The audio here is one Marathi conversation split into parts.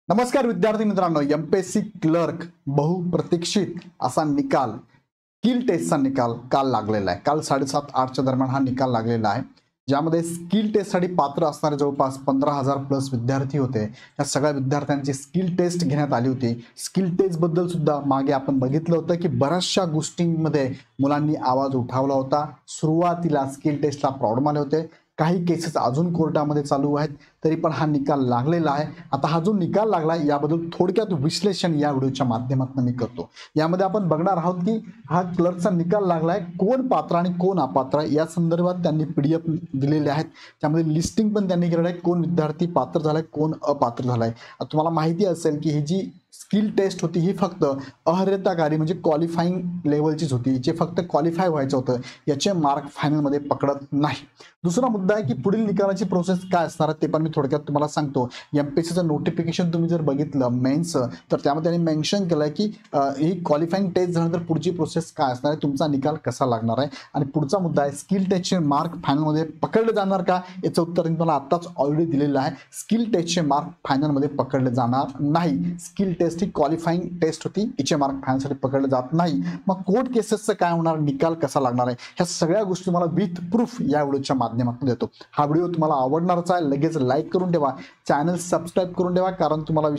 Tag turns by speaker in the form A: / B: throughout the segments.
A: नमस्कार विद्यार्थी मित्रांनो, एमपीएससी क्लर्क बहुप्रतीक्षित असा निकाल स्किल टेस्टचा निकाल काल लागलेला आहे। काल 7:30-8च्या दरम्यान हा निकाल लागलेला आहे, ज्यामध्ये स्किल टेस्टसाठी पात्र असणारे जवळपास 15,000 प्लस विद्यार्थी होते। या सगळ्या विद्यार्थ्यांची स्किल टेस्ट घेण्यात आली होती। स्किल टेस्ट बद्दल सुद्धा मागे आपण बघितलं होतं की बऱ्याचशा गोष्टींमध्ये मुलांनी आवाज उठवला होता। सुरुवातीला स्किल टेस्टला प्रॉब्लेम आले होते, काही केसेस अजून कोर्टामध्ये चालू आहेत, तरी पण हा निकाल लागलेला आहे। आता हा जो निकाल लागला याबद्दल थोडक्यात विश्लेषण या व्हिडिओच्या माध्यमातून मी करतो। यामध्ये आपण बघणार आहोत की हा क्लर्कचा निकाल लागलाय, कोण पात्र आणि कोण अपात्र या संदर्भात त्यांनी पीडीएफ दिलेले आहेत। त्यामध्ये लिस्टिंग पण त्यांनी केलेलं आहे, कोण विद्यार्थी पात्र झालाय कोण अपात्र झालाय। तुम्हाला माहिती असेल की ही जी स्किल टेस्ट होती ही फक्त अर्हताकारी म्हणजे क्वालिफाईंग लेवलचीच होती, जे फक्त क्वालिफाय व्हायचं होतं, याचे मार्क फायनलमध्ये पकडत नाही। दुसरा मुद्दा आहे की पुढील निकालाची प्रोसेस काय असणार ते पण मी थोडक्यात तुम्हाला सांगतो। एमपीएससीचं नोटिफिकेशन तुम्ही जर बघितलं मेन्स, तर त्यामध्ये त्यांनी मेन्शन केलंय की ही क्वालिफाईंग टेस्ट झाल्यानंतर पुढची प्रोसेस काय असणार आहे, तुमचा निकाल कसा लागणार आहे। आणि पुढचा मुद्दा आहे स्किल टेस्टचे मार्क फायनलमध्ये पकडले जाणार का, याचं उत्तर मी तुम्हाला आताच ऑलरेडी दिलेलं आहे। स्किल टेस्टचे मार्क फायनलमध्ये पकडले जाणार नाही। स्किल टेस्ट ही क्वालिफाईंग टेस्ट होती, हिचे मार्क फायनलसाठी पकडले जात नाही। मग कोर्ट केसेसचं काय होणार, निकाल कसा लागणार आहे, ह्या सगळ्या गोष्टी तुम्हाला विथ प्रूफ या व्हिडिओच्या माध्यमातून देतो। हा व्हिडिओ तुम्हाला आवडणारच आहे, लगेच लाईक करून ठेवा, चॅनल सबस्क्राईब करून ठेवा, कारण तुम्हाला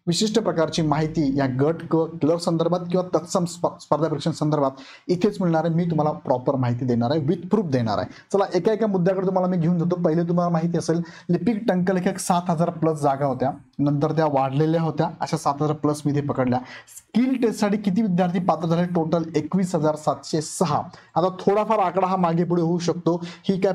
A: विशिष्ट प्रकारची माहिती या गट क्लर्क संदर्भात किंवा तत्सम स्पर्धा परीक्षांसंदर्भात इथेच मिळणार आहे। मी तुम्हाला प्रॉपर माहिती देणार आहे, विथ प्रूफ देणार आहे। चला एका मुद्द्याकडे तुम्हाला मी घेऊन जातो। पहिले तुम्हाला माहिती असेल लिपिक टंकलेखक 7,000 प्लस जागा होत्या, नंतर त्या वाढलेल्या होत्या, अशा 7,000 प्लस मी ते पकडल्या। स्किल टेस्टसाठी किती विद्यार्थी पात्र झाले, टोटल 21,706। आता थोडाफार आकडा हा मागे पुढे होऊ शकतो, ही काय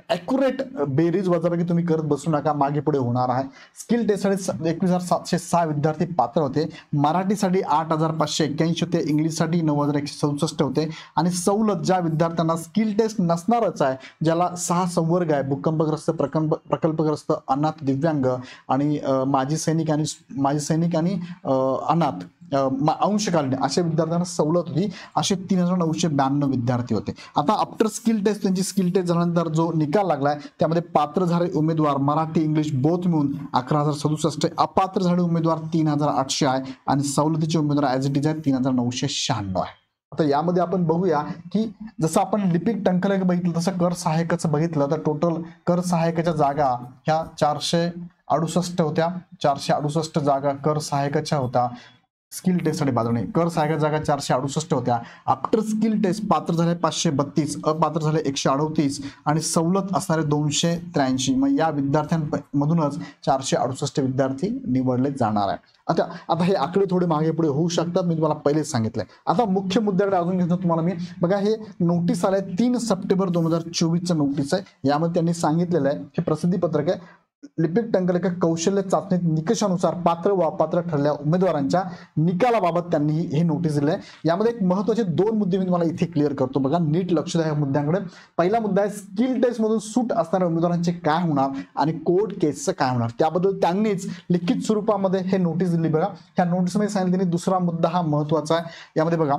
A: ॲक्युरेट बेरीज वजाबाकी तुम्ही करत बसू नका, मागे पुढे होणार आहे। स्किल टेस्टसाठी 21,706 विद्यार्थी पात्र होते। मराठीसाठी 8,581 होते, इंग्लिशसाठी 9,167 होते। आणि सवलत ज्या विद्यार्थ्यांना स्किल टेस्ट नसणारच आहे, ज्याला 6 संवर्ग आहे, भूकंपग्रस्त, प्रकल्पग्रस्त, अनाथ, दिव्यांग आणि माजी सैनिक आणि अनाथ अंशकालीन अशा विद्यार्थ्यांना सवलत होती। असे 3,992 विद्यार्थी होते। आता आफ्टर स्किल टेस्ट त्यांची स्किल टेस्ट झाल्यानंतर जो निकाल लागलाय त्यामध्ये पात्र झाले उमेदवार मराठी इंग्लिश बोथ मिळून 11,067, अपात्र झाले उमेदवार 3,800 आहे आणि सवलतीचे उमेदवार ॲज इट इज आहे 3,996 आहे। आता यामध्ये आपण बघूया की जसं आपण लिपिक टंकलेखक बघितलं तसं कर सहाय्यकाचं बघितलं तर टोटल कर सहाय्यकाच्या जागा ह्या 468 होत्या। 468 जागा कर सहाय्यकाच्या होत्या स्किल टेस्टसाठी बाजूने। कर सहाय्यक जागा 468 होत्या। आफ्टर स्किल टेस्ट पात्र झाले 532, अपात्र झाले 138 आणि सवलत असणारे 283। मग या विद्यार्थ्यांमधूनच 468 विद्यार्थी निवडले जाणार आहे। आता हे आकडे थोडे मागे पुढे होऊ शकतात, मी तुम्हाला पहिलेच सांगितलंय। आता मुख्य मुद्द्याकडे अजून घेतो तुम्हाला मी। बघा हे नोटीस आलंय 3 सप्टेंबर 2024चं नोटीस आहे। यामध्ये त्यांनी सांगितलेलं आहे, हे प्रसिद्धी पत्रक आहे, लिपिक टंकलेखक कौशल्य चाचणी निकषानुसार पात्र व अपात्र ठरलेल्या उमेदवारांच्या निकालाबाबत त्यांनी हे नोटीस दिले आहे। यामध्ये एक महत्त्वाचे 2 मुद्दे मी तुम्हाला इथे क्लिअर करतो, बघा नीट लक्ष द्या या मुद्द्यांकडे। पहिला मुद्दा आहे स्किल टेस्ट मधून सूट असणाऱ्या उमेदवारांचे काय होणार आणि कोर्ट केसचं काय होणार, त्याबद्दल त्यांनीच लिखित स्वरूपामध्ये हे नोटीस दिली। बघा ह्या नोटीसमध्ये सांगितले। दुसरा मुद्दा हा महत्त्वाचा आहे, यामध्ये बघा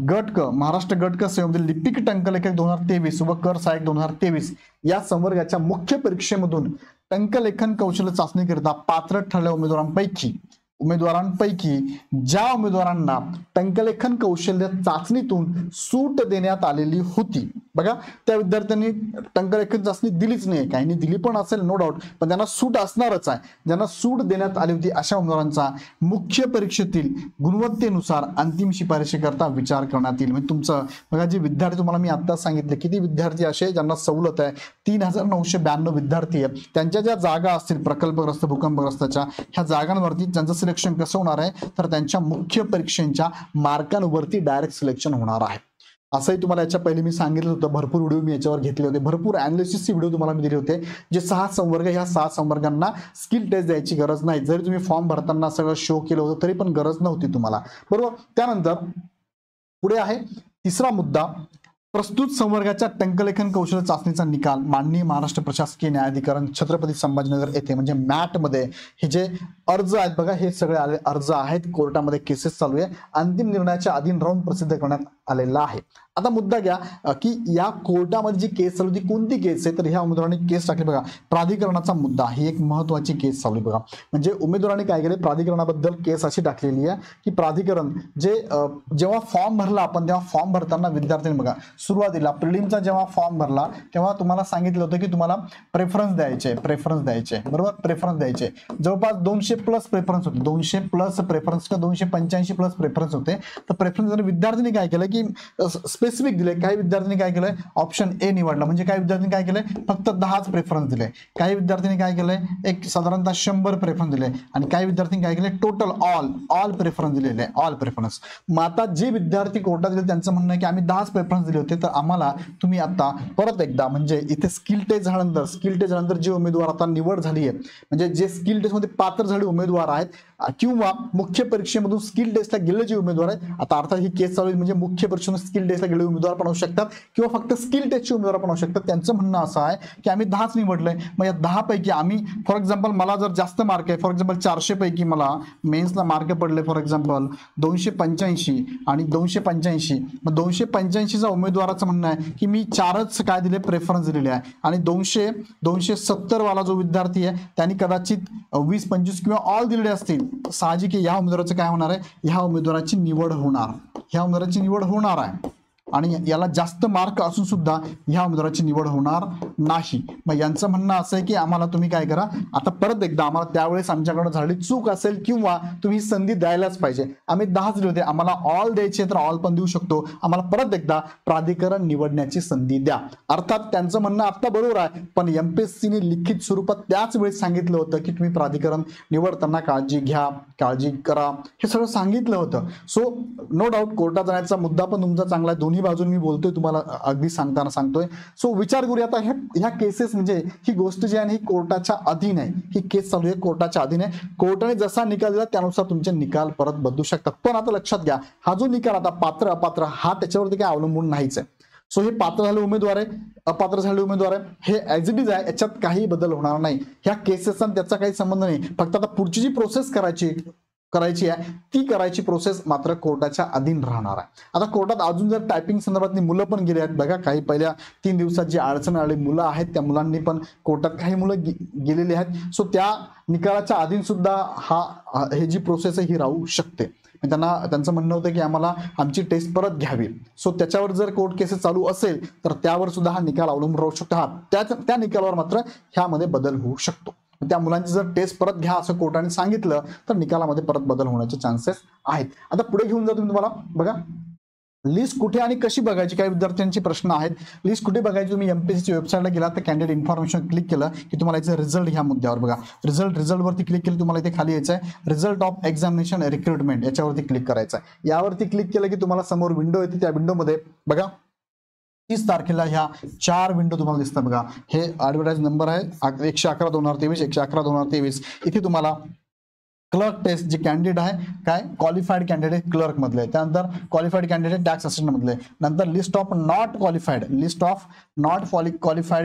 A: गट क महाराष्ट्र गट क सेवेमध्ये लिपिक टंकलेखक 2023 व कर सहाय्यक 2023 या संवर्गाच्या मुख्य परीक्षेमधून टंकलेखन कौशल्य चाचणीकरिता पात्र ठरलेल्या उमेदवारांपैकी ज्या उमेदवारांना टंकलेखन कौशल्य चाचणीतून सूट देण्यात आलेली होती, बघा त्या विद्यार्थ्यांनी टंकलेखन चाचणी दिलीच नाही, काहींनी दिली पण असेल नो डाऊट, पण त्यांना सूट असणारच आहे। ज्यांना सूट देण्यात आली होती अशा उमेदवारांचा मुख्य परीक्षेतील गुणवत्तेनुसार अंतिम शिफारशीकरता विचार करण्यात येईल। म्हणजे तुमचं बघा जे विद्यार्थी तुम्हाला मी आता सांगितले किती विद्यार्थी असे ज्यांना सवलत आहे, 3,992 विद्यार्थी आहेत। त्यांच्या ज्या जागा असतील प्रकल्पग्रस्त भूकंपग्रस्ताच्या ह्या जागांवरती त्यांचं सिलेक्शन कसं होणार आहे, तर त्यांच्या मुख्य परीक्षेच्या मार्कांवरती डायरेक्ट सिलेक्शन होणार आहे। असंही तुम्हाला याच्या पहिले मी सांगितलं होतं, भरपूर व्हिडिओ मी याच्यावर घेतले होते, भरपूर अनालिसिसचे व्हिडिओ तुम्हाला मी दिले होते। जे 6 संवर्ग, ह्या 6 संवर्गांना स्किल टेस्ट द्यायची गरज नाही, जरी तुम्ही फॉर्म भरताना सगळं शो केलं होतं तरी पण गरज नव्हती तुम्हाला, बरोबर। त्यानंतर पुढे आहे तिसरा मुद्दा, प्रस्तुत संवर्गाच्या टंकलेखन कौशल्य चाचणीचा निकाल माननीय महाराष्ट्र प्रशासकीय न्यायाधिकरण छत्रपती संभाजीनगर येथे म्हणजे मॅट मध्ये हे जे अर्ज आहेत बघा, हे सगळे अर्ज आहेत, कोर्टामध्ये केसेस चालू आहे, अंतिम निर्णयाच्या अधीन राहून प्रसिद्ध करण्यात आलेला आहे. आता मुद्दा घ्या की या कोर्टामध्ये जी केस चालू होती कोणती केस आहे, तर ह्या उमेदवारांनी केस टाकली बघा, प्राधिकरणाचा मुद्दा, ही एक महत्वाची केस चालू आहे बघा. म्हणजे उमेदवारांनी काय केले, प्राधिकरणाबद्दल केस अशी टाकलेली आहे की प्राधिकरण जे जेव्हा फॉर्म भरला आपण, तेव्हा फॉर्म भरताना विद्यार्थ्यांनी बघा सुरुवातीला प्रिलिमचा जेव्हा फॉर्म भरला तेव्हा तुम्हाला सांगितलं होतं की तुम्हाला प्रेफरन्स द्यायचे बरोबर, प्रेफरन्स द्यायचे. जवळपास 200 प्लस प्रेफरन्स होते, 200 प्लस प्रेफरन्स का 285 प्लस प्रेफरन्स होते. तर प्रेफरन्स विद्यार्थ्यांनी काय केलं की स्पेसिफिक दिले. काही विद्यार्थ्यांनी काय केलंय, ऑप्शन ए निवडला. म्हणजे काही विद्यार्थ्यांनी काय केलंय, फक्त 10च प्रेफरन्स दिले. काही विद्यार्थ्यांनी काय केलंय, एक साधारणतः 100 प्रेफरन्स दिले. आणि काही विद्यार्थ्यांनी काय केलंय, टोटल ऑल प्रेफरन्स दिलेले, ऑल प्रेफरन्स. मग आता जे विद्यार्थी कोर्टात दिले त्यांचं म्हणणं आहे की आम्ही 10च प्रेफरन्स दिले होते, तर आम्हाला तुम्ही आता परत एकदा, म्हणजे इथे स्किल टेस्ट झाल्यानंतर जे उमेदवार आता निवड झाली आहे, म्हणजे जे स्किल टेस्ट मध्ये पात्र झाले उमेदवार आहेत किंवा मुख्य परीक्षेमधून स्किल टेस्टला गेले जे उमेदवार आहेत, आता अर्थात ही केस चालू आहे म्हणजे मुख्य परीक्षेमधून स्किल टेस्टला गेले उमेदवार पण होऊ शकतात किंवा फक्त स्किल टेस्टचे उमेदवार पण होऊ शकतात. त्यांचं म्हणणं असं आहे की आम्ही 10च निवडलंय. मग या 10 पैकी आम्ही फॉर एक्झाम्पल मला जर जास्त मार्क आहे, फॉर एक्झाम्पल 400 पैकी मला मेन्सला मार्क पडले फॉर एक्झाम्पल 285 आणि 285, मग 285चा उमेदवाराचं म्हणणं आहे की मी 4च काय दिले, प्रेफरन्स दिलेले आहे. आणि 270 वाला जो विद्यार्थी आहे त्यांनी कदाचित 20-25 किंवा ऑल दिलेले असतील. साहजिक या उमेदवाराचं काय होणार आहे, ह्या उमेदवाराची निवड होणार आहे. आणि याला जास्त मार्क असून सुद्धा ह्या उमेदवाराची निवड होणार नाही. मग यांचं म्हणणं असं आहे की आम्हाला तुम्ही काय करा, आता परत एकदा आम्हाला त्यावेळेस आमच्याकडे झालेली चूक असेल किंवा तुम्ही संधी द्यायलाच पाहिजे. आम्ही 10च दिले होते, आम्हाला ऑल द्यायचे तर ऑल पण देऊ शकतो, आम्हाला परत एकदा प्राधिकरण निवडण्याची संधी द्या. अर्थात त्यांचं म्हणणं आता बरोबर आहे, पण एमपीएससीने लिखित स्वरूपात त्याच वेळेस सांगितलं होतं की तुम्ही प्राधिकरण निवडताना काळजी घ्या, काळजी करा, हे सगळं सांगितलं होतं. सो नो डाऊट कोर्टात जाण्याचा मुद्दा पण तुमचा चांगला आहे, दोन्ही बाजून मी बोलतोय तुम्हाला, अगदी सांगताना सांगतोय. सो विचार करूया आता ह्या केसेस, म्हणजे ही गोष्ट जी आहे ही कोर्टाच्या अधीन आहे, ही केस चालू आहे कोर्टाच्या अधीन आहे. कोर्टाने जसा निकाल दिला त्यानुसार तुमचे निकाल परत बदलू शकतात. पण आता लक्षात घ्या, हा जो निकाल आता पात्र अपात्र हा त्याच्यावरती काय अवलंबून नाहीच आहे. सो हे पात्र झाले उमेदवार आहे, अपात्र झाले उमेदवार आहे, हे ॲज इट इज आहे, याच्यात काही बदल होणार नाही. ह्या केसेसचा त्याचा काही संबंध नाही. फक्त आता पुढची जी प्रोसेस करायची आहे ती करायची प्रोसेस मात्र कोर्टाच्या अधीन राहणार आहे. आता कोर्टात अजून जर टायपिंग संदर्भातली मुलं पण गेली आहेत बघा, काही पहिल्या 3 दिवसात जी अडचण आली मुलं आहेत त्या मुलांनी पण कोर्टात काही मुलं गेलेली आहेत. सो त्या निकालाच्या अधीन सुद्धा हे जी प्रोसेस आहे ही राहू शकते. त्यांचं म्हणणं होतं की आम्हाला आमची टेस्ट परत घ्यावी. सो त्याच्यावर जर कोर्ट केसेस चालू असेल तर त्यावर सुद्धा हा निकाल अवलंबून राहू शकतो. त्या निकालावर मात्र ह्यामध्ये बदल होऊ शकतो. त्या मुलांची जर टेस्ट परत घ्या असं कोर्टाने सांगितलं तर निकालामध्ये परत बदल होण्याचे चान्सेस आहेत. आता पुढे घेऊन जातो मी तुम्हाला, बघा लिस्ट कुठे आणि कशी बघायची, काही विद्यार्थ्यांचे प्रश्न आहेत. लिस्ट कुठे बघायची, तुम्ही एमपीएससीच्या वेबसाईटला गेला तर कॅन्डिडेट इन्फॉर्मेशन क्लिक केलं की तुम्हाला याचं रिझल्ट ह्या मुद्द्यावर बघा, रिझल्टवरती क्लिक केलं तुम्हाला इथे खाली यायचं आहे रिझल्ट ऑफ एक्झामिनेशन रिक्रुटमेंट, याच्यावरती क्लिक करायचं आहे. यावरती क्लिक केलं की तुम्हाला समोर विंडो येते. त्या विंडोमध्ये बघा 30 तारखेला ह्या 4 विंडो तुम्हाला दिसतात बघा. हे ॲडव्हर्टाइज नंबर आहे 111/2023, 111/2023. इथे तुम्हाला क्लर्क टेस्ट जे कॅन्डिडेट आहे काय क्वालिफाईड कॅन्डिडेट क्लर्क मधले, त्यानंतर क्वालिफाईड कॅन्डिडेट टॅक्स असिस्टंट मधले, नंतर list of not qualified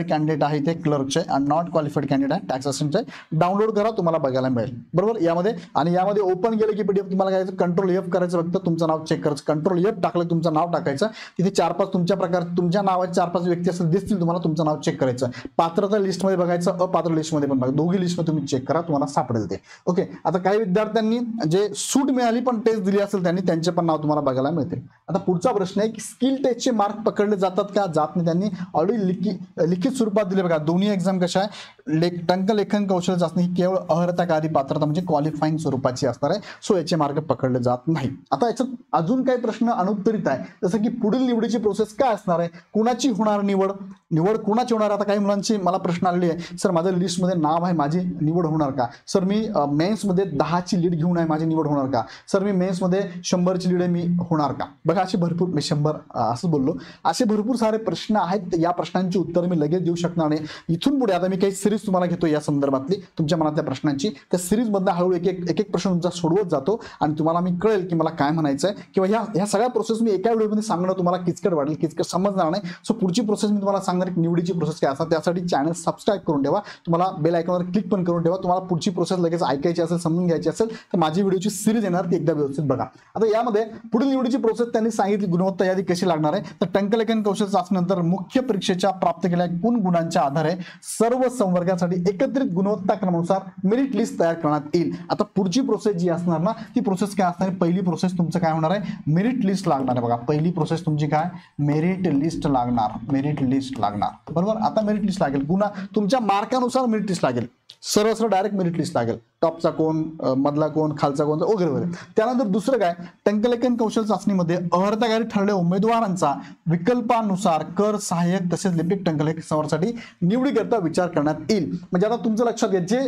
A: candidate आहे ते क्लर्कचे आणि नॉट क्वालिफाईड कॅन्डिडेट आहे टॅक्स असिस्टंटचे. डाउनलोड करा, तुम्हाला बघायला मिळेल बरोबर यामध्ये. आणि यामध्ये ओपन केलं की पीडीएफ तुम्हाला काय कंट्रोल एफ करायचं, फक्त तुमचं नाव चेक करायचं, कंट्रोल एफ टाकलं तुमचं नाव टाकायचं. तिथे 4-5 तुमच्या नावाचे 4-5 व्यक्ती असेल दिसतील तुम्हाला, तुमचं नाव चेक करायचं. पात्रता लिस्टमध्ये बघायचं, अपात्र लिस्टमध्ये पण बघा, दोघी लिस्टमध्ये तुम्ही चेक करा, तुम्हाला सापडेल ते. ओके, आता काही विद्यार्थ्यांनी जे सूट मिळाली पण टेस्ट दिली असेल त्यांचे पण नाव तुम्हाला बघायला मिळते. आता पुढचा प्रश्न आहे की स्किल टेस्टचे मार्क पकडले जातात का, जात नाही. त्यांनी ऑलरेडी लिखित स्वरूपात दिले बघा. दोन्ही एक्झाम कशा आहे, टंकलेखन कौशल्य चाचणी ही केवळ अर्हताकारी पात्रता म्हणजे क्वालिफाईंग स्वरूपाची असणार आहे. सो याचे मार्क पकडले जात नाही. आता याच्यात अजून काही प्रश्न अनुत्तरित आहे, जसं की पुढील निवडीची प्रोसेस काय असणार आहे, कुणाची होणार निवड कुणाची होणार. आता काही मुलांची मला प्रश्न आलेले आहे, सर माझ्या लिस्टमध्ये नाव आहे, माझी निवड होणार का. सर मी मेन्समध्ये 10ची लीड घेऊन आहे, माझी निवड होणार का. सर मी मेन्समध्ये 100ची लीड आहे, मी होणार का. बघा असे भरपूर, मी 100 असं बोललो, असे भरपूर सारे प्रश्न आहेत. या प्रश्नांची उत्तर मी लगेच देऊ शकणार नाही. इथून पुढे आता मी काही सिरीज सिरीज तुम्हाला घेतो या संदर्भातली तुमच्या मनातल्या प्रश्नांची. त्या सिरीज मधला हळूहळू एक एक प्रश्न तुमचा सोडवत जातो आणि तुम्हाला मी कळेल की मला काय म्हणायचं आहे, किंवा ह्या सगळ्या प्रोसेस मी एका व्हिडिओमध्ये सांगणं तुम्हाला किचकट वाटेल, किचकट समजणार नाही. सो पुढची प्रोसेस मी तुम्हाला सांगणार निवडीची प्रोसेस काय असतात. त्यासाठी चॅनल सबस्क्राईब करून ठेवा, तुम्हाला बेल आयकॉनवर क्लिक पण करून ठेवा. तुम्हाला पुढची प्रोसेस लगेच ऐकायची असेल, समजून घ्यायची असेल तर माझी व्हिडिओची सिरीज येणार ती एकदा व्यवस्थित बघा. आता यामध्ये पुढील निवडीची प्रोसेस त्यांनी सांगितली गुणवत्ता यादी कशी लागणार आहे. तर टंकलेखन कौशल्य चाचणीनंतर मुख्य परीक्षेच्या प्राप्त केलेल्या एकूण गुणांच्या आधारे सर्व संवर्गासाठी एकत्रित गुणवत्ता क्रमानुसार मेरिट लिस्ट तयार करण्यात येईल. आता पुढची प्रोसेस जी असणार ना ती प्रोसेस काय असणार आहे. पहिली प्रोसेस तुमचं काय होणार आहे, मेरिट लिस्ट लागणार आहे. बघा पहिली प्रोसेस तुमची काय, मेरिट लिस्ट लागणार, मेरिट लिस्ट लागणार. बरोबर, आता मेरिट लिस्ट लागेल, गुन्हा तुमच्या मार्कानुसार मेरिट लिस्ट लागेल. सरळ डायरेक्ट मेरिट लिस्ट लागेल, टॉपचा कोण, मधला कोण, खालचा कोण वगैरे वगैरे. त्यानंतर दुसरं काय, टंकलेखन कौशल्य चाचणीमध्ये अर्हतागारी ठरलेल्या उमेदवारांचा विकल्पानुसार कर, सहाय्यक तसेच लिपिक टंकलेखन संवर्गासाठी निवडीकरता विचार करण्यात येईल. म्हणजे आता तुमचं लक्षात घ्या, जे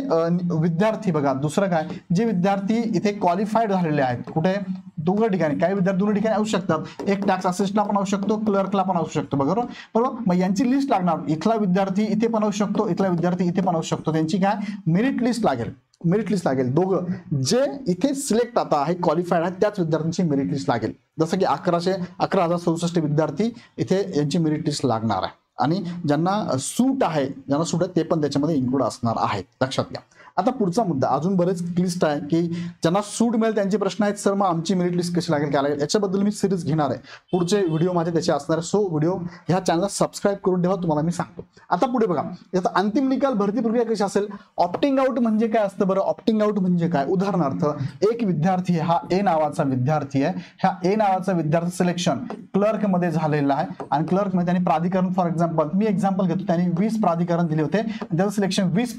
A: विद्यार्थी बघा, दुसरं काय, जे विद्यार्थी इथे क्वालिफाईड झालेले आहेत, कुठे दोघं ठिकाणी, काही विद्यार्थी दोन्ही ठिकाणी असू शकतात. एक टॅक्स असिस्टंटला पण असू शकतो, क्लर्कला पण असू शकतो. बरोबर बरोबर, मग यांची लिस्ट लागणार. इथला विद्यार्थी इथे पण असू शकतो, इथला विद्यार्थी इथे पण असू शकतो. त्यांची काय मेरिट लिस्ट लागेल, मेरिट लिस्ट लागेल. दोघं जे इथे सिलेक्ट आता आहे क्वालिफाईड आहेत त्याच विद्यार्थ्यांची मेरिट लिस्ट लागेल. जसं की 11,067 विद्यार्थी इथे यांची मेरिट लिस्ट लागणार आहे. आणि ज्यांना सूट आहे, ज्यांना सूट आहे ते पण त्याच्यामध्ये इन्क्लूड असणार आहेत, लक्षात घ्या. आता पुढचा मुद्दा अजून बरेच लिस्ट आहे की ज्यांना सूट मिळेल त्यांचे प्रश्न आहेत. सर मग आमची मेरिट लिस्ट कशी लागेल, काय लागेल, याच्याबद्दल मी सिरीज घेणार आहे. पुढचे व्हिडिओ माझे त्याचे असणार आहे. सो व्हिडिओ ह्या चॅनलला सबस्क्राईब करून ठेवा, तुम्हाला मी सांगतो. आता पुढे बघा, याचा अंतिम निकाल भरती प्रक्रिया कशी असेल. ऑप्टिंग आउट म्हणजे काय असतं बरं, ऑप्टिंग आउट म्हणजे काय, उदाहरणार्थ एक विद्यार्थी, हा ए नावाचा विद्यार्थी आहे, ह्या ए नावाचा विद्यार्थी सिलेक्शन क्लर्क मध्ये झालेला आहे आणि क्लर्क मध्ये त्यांनी प्राधिकरण, फॉर एक्झाम्पल मी एक्झाम्पल घेतो, त्यांनी 20 प्राधिकरण दिले होते, त्याचं सिलेक्शन 20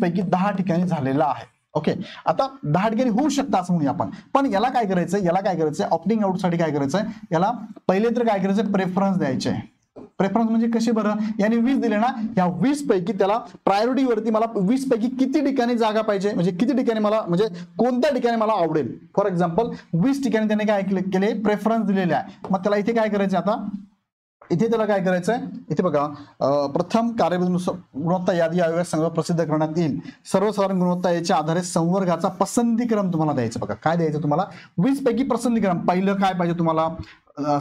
A: पैकी 10 ठिकाणी झालेला आहे. ओके, आता 10 ठिकाणी होऊ शकतं असं म्हणूया आपण. पण याला काय करायचं, ऑप्टिंग आउट साठी काय करायचं, याला पहिले तर काय करायचं, प्रेफरन्स द्यायचे. प्रेफरन्स म्हणजे कसे बरं, याने 20 दिले ना, या 20 पैकी त्याला प्रायोरिटी वरती मला 20 पैकी किती ठिकाणी जागा पाहिजे, म्हणजे किती ठिकाणी मला, म्हणजे कोणत्या ठिकाणी मला आवडेल. फॉर एक्झाम्पल 20 ठिकाणी त्याने काय केले, प्रेफरन्स दिलेले आहे. मग त्याला इथे काय करायचं, आता इथे त्याला काय करायचंय, इथे बघा, प्रथम कार्यविधीनुसार गुणवत्ता यादी आयोगात प्रसिद्ध करण्यात येईल. सर्वसाधारण गुणवत्ता याच्या आधारे संवर्गाचा पसंतीक्रम तुम्हाला द्यायचा. बघा काय द्यायचं तुम्हाला, 20 पैकी पसंतीक्रम. पहिलं काय पाहिजे तुम्हाला,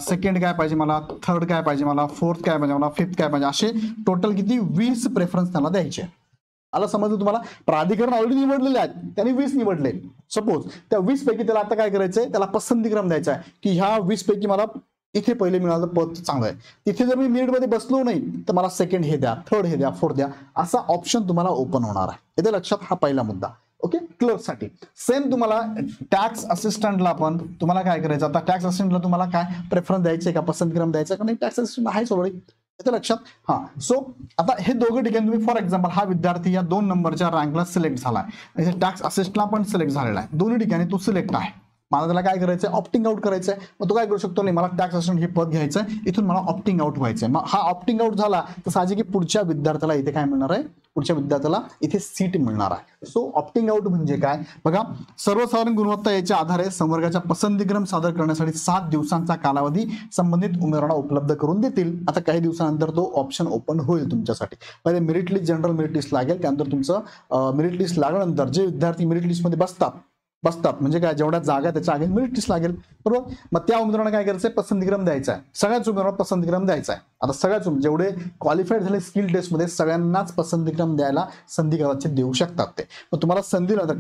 A: सेकंड काय पाहिजे मला, थर्ड काय पाहिजे मला, फोर्थ काय पाहिजे मला, फिफ्थ काय पाहिजे, असे टोटल किती 20 प्रेफरन्स त्याला द्यायचे. आला समजलं तुम्हाला. प्राधिकरण ऑलरेडी निवडलेले आहेत, त्यांनी 20 निवडले. सपोज त्या 20 पैकी त्याला आता काय करायचंय, त्याला पसंतीक्रम द्यायचा आहे की ह्या 20 पैकी मला इथे पहिले मिळालं पद चांगलं आहे, तिथे जर मी मेरिट मध्ये बसलो नाही तर मला सेकंड हे द्या, थर्ड हे द्या, फोर्थ द्या, असा ऑप्शन तुम्हाला ओपन होणार आहे. इथे लक्षात, हा पहिला मुद्दा. ओके, क्लर्कसाठी सेम तुम्हाला टॅक्स असिस्टंटला पण तुम्हाला काय करायचं, आता टॅक्स असिस्टंटला तुम्हाला काय प्रेफरन्स द्यायचे का, पसंतीक्रम द्यायचा का नाही, टॅक्स असिस्टंट आहेच ऑलरेडी. इथे लक्षात. हा, सो आता हे दोघं ठिकाणी तुम्ही, फॉर एक्झाम्पल हा विद्यार्थी या 2 नंबरच्या रँकला सिलेक्ट झाला, टॅक्स असिस्टंटला पण सिलेक्ट झालेला आहे, दोन्ही ठिकाणी तो सिलेक्ट आहे. मला त्याला काय करायचंय, ऑप्टिंग आउट करायचंय. मग तो काय करू शकतो, नाही मला टॅक्स असिस्टंट हे पद घ्यायचंय, इथून मला ऑप्टिंग आउट व्हायचंय. मग हा ऑप्टिंग आउट झाला तर साहजिक की पुढच्या विद्यार्थ्याला इथे काय मिळणार आहे, पुढच्या विद्यार्थ्याला इथे सीट मिळणार आहे. सो ऑप्टिंग आउट म्हणजे काय बघा, सर्वसाधारण गुणवत्ता याच्या आधारे संवर्गाच्या पसंतीक्रम सादर करण्यासाठी 7 दिवसांचा कालावधी संबंधित उमेदवारांना उपलब्ध करून देतील. आता काही दिवसानंतर तो ऑप्शन ओपन होईल तुमच्यासाठी. पहिले merit list, general merit list लागेल, त्यानंतर तुमचं मेरिट लिस्ट लागल्यानंतर जे विद्यार्थी मेरिट लिस्टमध्ये बसतात म्हणजे काय, जेवढ्या जागा त्याच्या आगे मेरिट लिस्ट लागेल. बरोबर, मग त्या उमेदवारांना काय करायचंय, पसंतीक्रम द्यायचा आहे. सगळ्याच उमेदवारांना पसंतीक्रम द्यायचा आहे. आता सगळ्याच जेवढे क्वालिफाईड झाले स्किल टेस्ट मध्ये सगळ्यांनाच पसंतीक्रम द्यायला संधी कदाचित देऊ शकतात ते. मग तुम्हाला संधी नंतर,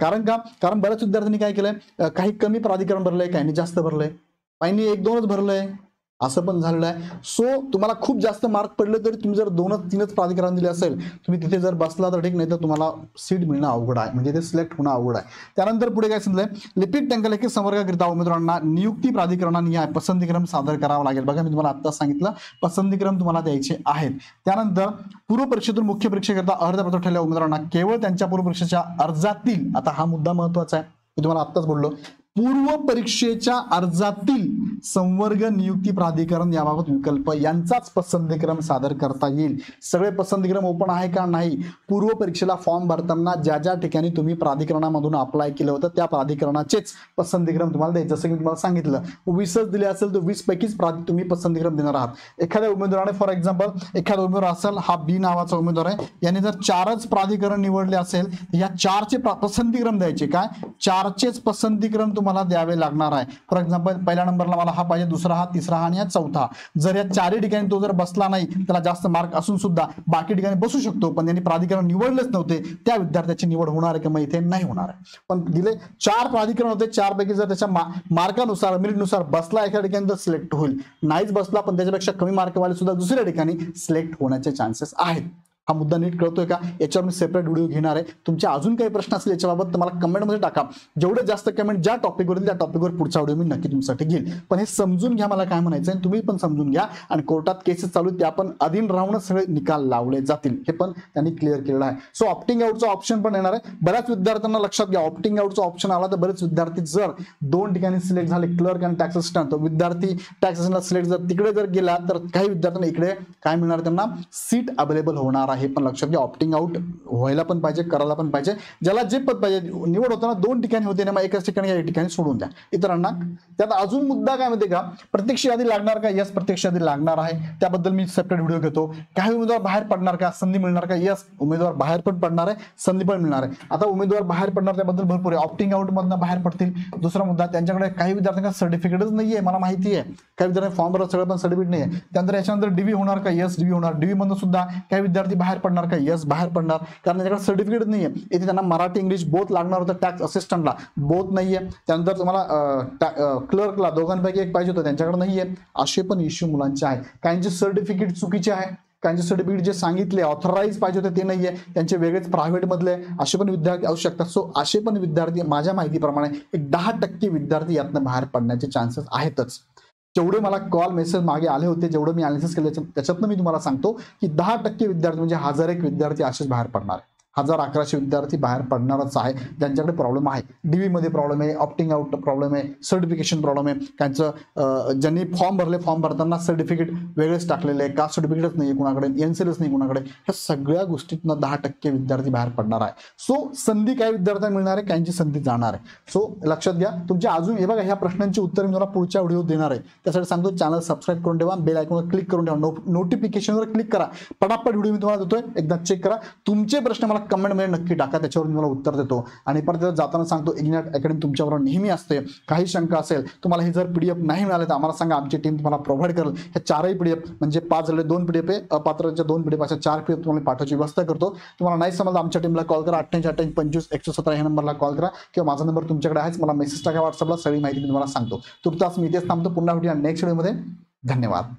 A: कारण बऱ्याच विद्यार्थ्यांनी काय केलंय, काही कमी प्राधिकरण भरलंय, काही जास्त भरलंय, काहींनी 1-2च भरलंय, असं पण झालेलं आहे. सो तुम्हाला खूप जास्त मार्क पडले तरी तुम्ही जर 2-3च प्राधिकरण दिले असेल, तुम्ही तिथे जर बसला तर ठीक, नाही तर तुम्हाला सीट मिळणं अवघड आहे, म्हणजे ते सिलेक्ट होणं अवघड आहे. त्यानंतर पुढे काय सांगितलंय, लिपिक टंकलेखन संवर्गाकरिता उमेदवारांना नियुक्ती प्राधिकरणाने पसंतीक्रम सादर करावा लागेल. बघा मी तुम्हाला आता सांगितलं, पसंतीक्रम तुम्हाला द्यायचे आहेत. त्यानंतर पूर्व परीक्षेतून मुख्य परीक्षेकरिता अर्धपत्र ठरलेल्या उमेदवारांना केवळ त्यांच्या पूर्व परीक्षेच्या अर्जातील, आता हा मुद्दा महत्वाचा आहे, मी तुम्हाला आत्ताच बोललो, पूर्व परीक्षेच्या अर्जातील संवर्ग नियुक्ती प्राधिकरण याबाबत विकल्प यांचाच पसंतीक्रम सादर करता येईल. सगळे पसंतीक्रम ओपन आहे का नाही. पूर्व परीक्षेला फॉर्म भरताना ज्या ज्या ठिकाणी तुम्ही प्राधिकरणामधून अप्लाय केलं होतं त्या प्राधिकरणाचेच पसंतीक्रम तुम्हाला द्यायचे. जसं की मी तुम्हाला सांगितलं 20च दिले असेल तर 20 पैकीच तुम्ही पसंतीक्रम देणार आहात. एखाद्या उमेदवाराने फॉर एक्झाम्पल एखादा उमेदवार असेल, हा बी नावाचा उमेदवार आहे, याने जर 4च प्राधिकरण निवडले असेल या 4चे पसंतीक्रम द्यायचे. काय 4चेच पसंतीक्रम तुम्हाला द्यावे लागणार आहे. फॉर एक्झाम्पल पहिल्या नंबरला मला हा पाहिजे, दुसरा हा, तिसरा हा आणि हा चौथा. जर या 4ही ठिकाणी तो जर बसला नाही, त्याला जास्त मार्क असून सुद्धा बाकी ठिकाणी बसू शकतो, पण त्यांनी प्राधिकरण निवडलेच नव्हते, त्या विद्यार्थ्याची निवड होणार आहे किंवा इथे नाही होणार आहे. पण दिले 4 प्राधिकरण होते, 4 पैकी जर त्याच्या मार्कानुसार मेरिटनुसार बसला एका ठिकाणी तर सिलेक्ट होईल, नाहीच बसला पण त्याच्यापेक्षा कमी मार्कवाले सुद्धा दुसऱ्या ठिकाणी सिलेक्ट होण्याचे चान्सेस आहेत. हा मुद्दा नीट कळतोय का. याच्यावर मी सेपरेट व्हिडिओ घेणार आहे. तुमचे अजून काही प्रश्न असतील याच्याबाबत तर मला कमेंटमध्ये टाका. जेवढे जास्त कमेंट ज्या टॉपिकवर येईल त्या टॉपिकवर पुढचा व्हिडिओ मी नक्की तुमच्यासाठी घेईल. पण हे समजून घ्या मला काय म्हणायचं आहे, तुम्ही पण समजून घ्या. आणि कोर्टात केसेस चालू त्या पण अधीन राहूनच सगळे निकाल लावले जातील हे पण त्यांनी क्लिअर केलेलं आहे. सो ऑप्टिंग आउटचा ऑप्शन पण येणार आहे. बऱ्याच विद्यार्थ्यांना लक्षात घ्या, ऑप्टिंग आउटचा ऑप्शन आला तर बरेच विद्यार्थी जर 2 ठिकाणी सिलेक्ट झाले, क्लर्क आणि टॅक्स असिस्टंट, तर विद्यार्थी टॅक्स असिस्टंटला सिलेक्ट जर तिकडे जर गेला तर काही विद्यार्थ्यांना इकडे काय मिळणार, त्यांना सीट अवेलेबल होणार आहे. पण लक्षात घ्या ऑप्टिंग आउट व्हायला पण पाहिजे, करायला पण पाहिजे. ज्याला जे पद पाहिजे निवड होताना 2 ठिकाणी होते ना, मग एकाच ठिकाणी या ठिकाणी सोडून द्या इतरांना. त्यात अजून मुद्दा काय माहिती का, प्रत्यक्ष यादी लागणार का. यस, प्रत्यक्ष यादी लागणार आहे. त्याबद्दल मी सेपरेट व्हिडिओ घेतो. काही उमेदवार बाहेर पडणार का, संधी मिळणार का. यस, उमेदवार बाहेर पण पडणार आहे, संधी पण मिळणार आहे. आता उमेदवार बाहेर पडणार त्याबद्दल भरपूर आहे. ऑप्टिंग आउट मधनं बाहेर पडतील. दुसरा मुद्दा, त्यांच्याकडे काही विद्यार्थ्यांना सर्टिफिकेटच नाहीये, मला माहिती आहे. काही विद्यार्थी फॉर्म भरत सगळं पण सर्टिफिकेट नाही आहे. त्यानंतर याच्यानंतर डीव्ही होणार का. यस, डीव्ही होणार. डीव्ही मधून सुद्धा काही विद्यार्थी बाहेर पडणार का. यस, बाहेर पडणार, कारण त्याच्याकडे सर्टिफिकेट नाहीये. इथे त्यांना मराठी इंग्लिश बोथ लागणार होतं. टॅक्स असिस्टंटला बोथ नाहीये. त्यानंतर तुम्हाला क्लर्कला दोघांपैकी एक पाहिजे होतं, त्यांच्याकडे नाहीये. असे पण इश्यू मुलांचे आहेत. काहींचे सर्टिफिकेट चुकीचे आहे, काहींचे सर्टिफिकेट जे सांगितले ऑथराईज पाहिजे होते ते नाहीये, त्यांचे वेगळेच प्रायव्हेट मधले असे पण विद्यार्थी असू शकतात. सो असे पण विद्यार्थी माझ्या माहितीप्रमाणे एक 10% विद्यार्थी यातनं बाहेर पडण्याचे चान्सेस आहेतच. जेवढे मला कॉल मेसेज मागे आले होते, जेवढं मी अनालिसिस केलं त्याच्यातनं मी तुम्हाला सांगतो की 10% विद्यार्थी म्हणजे 1001 विद्यार्थी असेच बाहेर पडणार आहे. 1100 विद्यार्थी बाहेर पडणारच आहे ज्यांच्याकडे प्रॉब्लेम आहे. डीव्ही मध्ये प्रॉब्लेम आहे, ऑप्टिंग आउट प्रॉब्लेम आहे, सर्टिफिकेशन प्रॉब्लेम आहे. त्यांचं ज्यांनी फॉर्म भरले, फॉर्म भरताना सर्टिफिकेट वेगळेच टाकलेले आहे, कास्ट सर्टिफिकेटच नाही कुणाकडे, एनसीएलच नाही कुणाकडे. ह्या सगळ्या गोष्टीतनं 10% विद्यार्थी बाहेर पडणार आहे. सो संधी काही विद्यार्थ्यांना मिळणार आहे, काहींची संधी जाणार आहे. सो लक्षात घ्या. तुमचे अजून हे बघा, ह्या प्रश्नांची उत्तर मी तुम्हाला पुढच्या व्हिडिओ देणार आहे. त्यासाठी सांगतो चॅनल सबस्क्राईब करून ठेवा, बेल आयकॉनवर क्लिक करून ठेवा, नोटिफिकेशनवर क्लिक करा. पटापट व्हिडिओ मी तुम्हाला देतोय, एकदा चेक करा. तुमचे प्रश्न मला कमेंटमध्ये नक्की टाका, त्याच्यावर मी तुम्हाला उत्तर देतो. आणि परत जाताना सांगतो इग्नाइट अकॅडमी तुमच्याबरोबर नेहमी असते. काही शंका असेल, तुम्हाला हे जर पीडीएफ नाही मिळाले तर आम्हाला सांगा, आमची टीम तुम्हाला प्रोव्हाइड करेल. हे 4ही पीडीएफ म्हणजे 5 झाले 2 पीडीएफ आहे, अपात्रच्या 2 पीडीएफ, अशा 4 पीडीएफ तुम्हाला पाठवायची व्यवस्था करतो. तुम्हाला नाही समजलं आमच्या टीमला कॉल करा, 88-25-117 ह्या नंबरला कॉल करा, किंवा माझा नंबर तुमच्याकडे आहेच, मला मेसेज टाका व्हॉट्सअपला, सगळी माहिती मी तुम्हाला सांगतो. तुर्तास मी इथेच थांबतो. पुन्हा भेटूया नेक्स्ट व्हिडिओमध्ये. धन्यवाद.